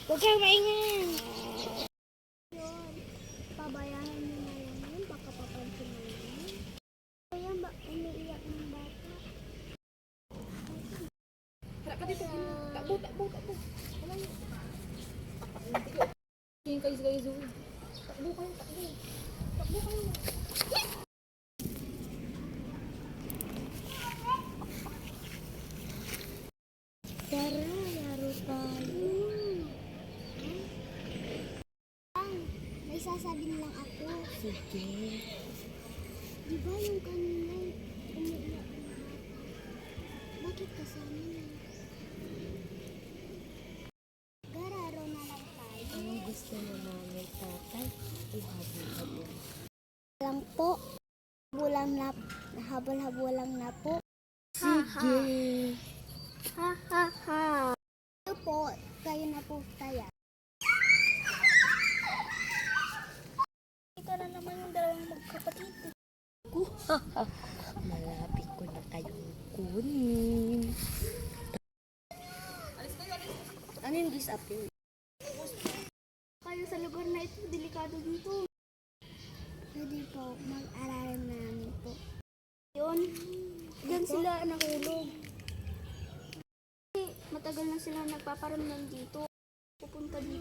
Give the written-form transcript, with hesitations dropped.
Huwag kang maingay. Yun. Pabayaran mo na lang yun. Baka papansin mo yun. Kaya ba umiiyak ng bata? Harap ka dito. Takbo. Wala yun. Tingin kayo sa Zoe. Takbo kayo. Tara, laro tayo. May sasabihin lang ako. Sige. Di ba yung kanina umiiyak ng bata? Bakit kasama niya? Gararo na lang tayo. Anong gusto mo namin, tatay? Ihabol-habol. Lang po. Habol-habulang na po. Sige. Ha. Ito po, kayo na po kaya. Ito na naman yung dalawang magkapatid. Malapit ko na kayong kunin. Ano yung disappear? Kayo sa lugar na ito, delikado dito. Pwede po, mag-aralan namin po. Yun, dyan sila nakulog. Matagal na sila nagpaparamdam dito. Pupunta dito.